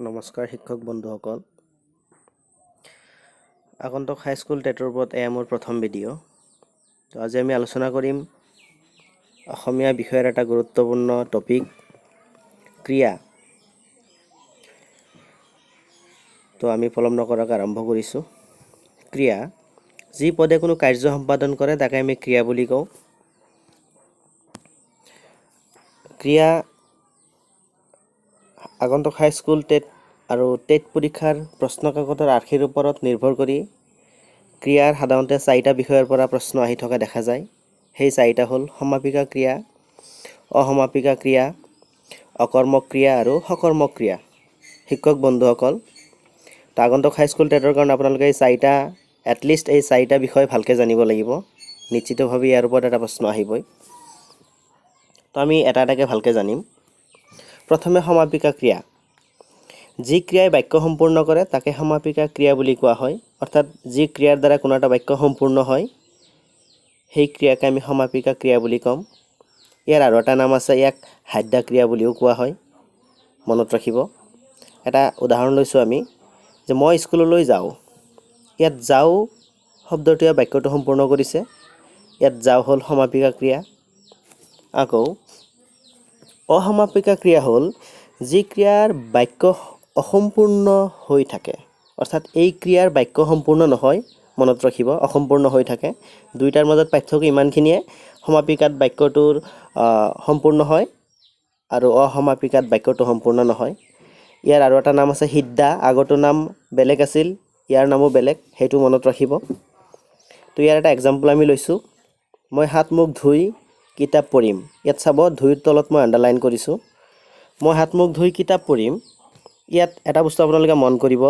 নমস্কাৰ শিক্ষক বন্ধুসকল। আগন্তুক হাইস্কুল টেটৰ ওপৰত এয়া মোৰ প্ৰথম ভিডিঅ'। তো আজি আমি আলোচনা কৰিম অসমীয়া বিষয়ৰ এটা গুৰুত্বপূৰ্ণ টপিক ক্ৰিয়া। তো আমি পলম নকৰাকৈ আৰম্ভ কৰিছোঁ। ক্ৰিয়া, যি পদে কোনো কাৰ্য সম্পাদন কৰে তাকে আমি ক্ৰিয়া বুলি কওঁ। ক্ৰিয়া আগন্তুক হাইস্কুল টেট আৰু টেট পৰীক্ষাৰ প্ৰশ্নকাকতৰ আৰ্হিৰ ওপৰত নিৰ্ভৰ কৰি ক্ৰিয়াৰ সাধাৰণতে 4টা বিষয়ৰ পৰা প্ৰশ্ন আহি থকা দেখা যায়। সেই 4টা হ'ল সমাপিকা ক্ৰিয়া, অসমাপিকা ক্ৰিয়া, অকৰ্মক ক্ৰিয়া আৰু সকৰ্মক ক্ৰিয়া। শিক্ষক বন্ধুসকল, আগন্তুক হাইস্কুল টেটৰ কাৰণে আপোনালোকে এই 4টা এটলিষ্ট এই 4টা বিষয় ভালকৈ জানিব লাগিব। নিশ্চিতভাৱে ইয়াৰ ওপৰত এটা প্ৰশ্ন আহিবই। তো আমি এটা এটাকৈ ভালকৈ জানিম। প্ৰথমে সমাপিকা ক্ৰিয়া, যি ক্ৰিয়াই বাক্য সম্পূৰ্ণ কৰে তাকে সমাপিকা ক্ৰিয়া বুলি কোৱা হয়। অৰ্থাৎ যি ক্ৰিয়াৰ দ্বাৰা কোনো এটা বাক্য সম্পূৰ্ণ হয় সেই ক্ৰিয়াকে আমি সমাপিকা ক্ৰিয়া বুলি ক'ম। ইয়াৰ আৰু এটা নাম আছে, ইয়াক হাদ্যা ক্ৰিয়া বুলিও কোৱা হয়। মনত ৰাখিব। এটা উদাহৰণ লৈছোঁ আমি, যে মই স্কুললৈ যাওঁ। ইয়াত যাওঁ শব্দটোৱে বাক্যটো সম্পূৰ্ণ কৰিছে। ইয়াত যাওঁ হ'ল সমাপিকা ক্ৰিয়া। আকৌ অসমাপিকা ক্ৰিয়া হ'ল যি ক্ৰিয়াৰ বাক্য অসম্পূৰ্ণ হৈ থাকে। অৰ্থাৎ এই ক্ৰিয়াৰ বাক্য সম্পূৰ্ণ নহয়, মনত ৰাখিব, অসম্পূৰ্ণ হৈ থাকে। দুইটাৰ মাজত পাৰ্থক্য ইমানখিনিয়ে, সমাপিকাত বাক্যটোৰ সম্পূৰ্ণ হয় আৰু অসমাপিকাত বাক্যটো সম্পূৰ্ণ নহয়। ইয়াৰ আৰু এটা নাম আছে সিদ্ধা। আগৰটোৰ নাম বেলেগ আছিল, ইয়াৰ নামো বেলেগ, সেইটো মনত ৰাখিব। তো ইয়াৰ এটা এক্সাম্পল আমি লৈছোঁ, মই হাত মুখ ধুই কিতাপ পঢ়িম। ইয়াত চাব, ধুইৰ তলত মই আণ্ডাৰলাইন কৰিছোঁ। মই হাত মুখ ধুই কিতাপ পঢ়িম। ইয়াত এটা বস্তু আপোনালোকে মন কৰিব,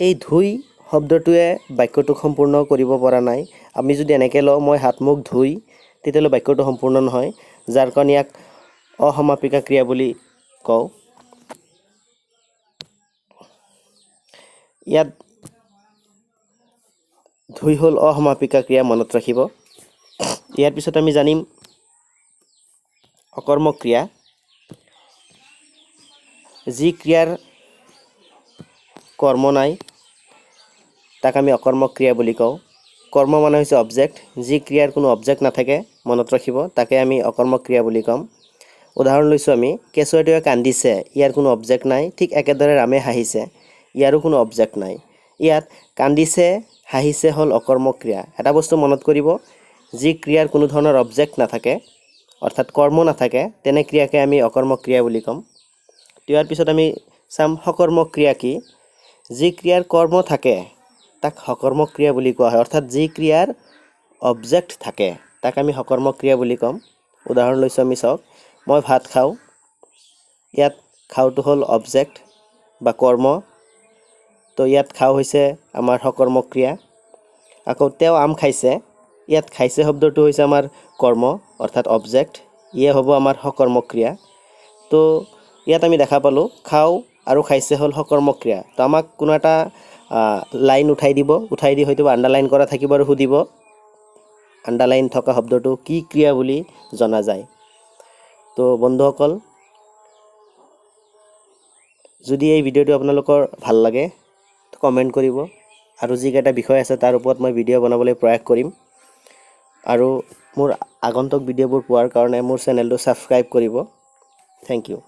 এই ধুই শব্দটোৱে বাক্যটোক সম্পূৰ্ণ কৰিব পৰা নাই। আমি যদি এনেকৈ লওঁ, মই হাত মুখ ধুই, তেতিয়াহ'লে বাক্যটো সম্পূৰ্ণ নহয়, যাৰ কাৰণে ইয়াক অসমাপিকা ক্ৰিয়া বুলি কওঁ। ইয়াত ধুই হ'ল অসমাপিকা ক্ৰিয়া, মনত ৰাখিব। ইয়াৰ পিছত আমি জানিম অকৰ্মক ক্ৰিয়া, যি ক্ৰিয়াৰ কৰ্ম নাই তাক আমি অকৰ্মক ক্ৰিয়া বুলি কওঁ। কৰ্ম মানে হৈছে অবজেক্ট, যি ক্ৰিয়াৰ কোনো অবজেক্ট নাথাকে, মনত ৰাখিব, তাকে আমি অকৰ্মক ক্ৰিয়া বুলি ক'ম। উদাহৰণ লৈছোঁ আমি, কেঁচুৱাটোৱে কান্দিছে, ইয়াৰ কোনো অবজেক্ট নাই। ঠিক একেদৰে ৰামে হাঁহিছে, ইয়াৰো কোনো অবজেক্ট নাই। ইয়াত কান্দিছে, হাঁহিছে হ'ল অকৰ্মক ক্ৰিয়া। এটা বস্তু মনত কৰিব, যি ক্ৰিয়াৰ কোনো ধৰণৰ অবজেক্ট নাথাকে, অৰ্থাৎ কৰ্ম নাথাকে, তেনে ক্ৰিয়াকে আমি অকৰ্মক ক্ৰিয়া বুলি ক'ম। ইয়াৰ পিছত আমি চাম সকৰ্মক ক্ৰিয়া কি। যি ক্ৰিয়াৰ কৰ্ম থাকে তাক সকৰ্মক ক্ৰিয়া বুলি কোৱা হয়। অৰ্থাৎ যি ক্ৰিয়াৰ অবজেক্ট থাকে তাক আমি সকৰ্মক ক্ৰিয়া বুলি ক'ম। উদাহৰণ লৈছোঁ আমি, চাওক, মই ভাত খাওঁ। ইয়াত খাওঁটো হ'ল অবজেক্ট বা কৰ্ম, তো ইয়াত খাওঁ হৈছে আমাৰ সকৰ্মক ক্ৰিয়া। আকৌ তেওঁ আম খাইছে, ইয়াত খাইছে শব্দটো হৈছে আমাৰ কৰ্ম, অৰ্থাৎ অবজেক্ট, ইয়ে হ'ব আমাৰ সকৰ্মক ক্ৰিয়া। তো ইয়াত আমি দেখা পালোঁ, খাওঁ আৰু খাইছে হ'ল সকৰ্মক ক্ৰিয়া। তো আমাক কোনো এটা লাইন উঠাই দি হয়তো আণ্ডাৰলাইন কৰা থাকিব আৰু সুধিব আণ্ডাৰলাইন থকা শব্দটো কি ক্ৰিয়া বুলি জনা যায়। তো বন্ধুসকল, যদি এই ভিডিঅ'টো আপোনালোকৰ ভাল লাগে কমেণ্ট কৰিব, আৰু যিকেইটা বিষয় আছে তাৰ ওপৰত মই ভিডিঅ' বনাবলৈ প্ৰয়াস কৰিম। আৰু মোৰ আগন্তুক ভিডিঅ'বোৰ পোৱাৰ কাৰণে মোৰ চেনেলটো ছাবস্ক্ৰাইব কৰিব। Thank U.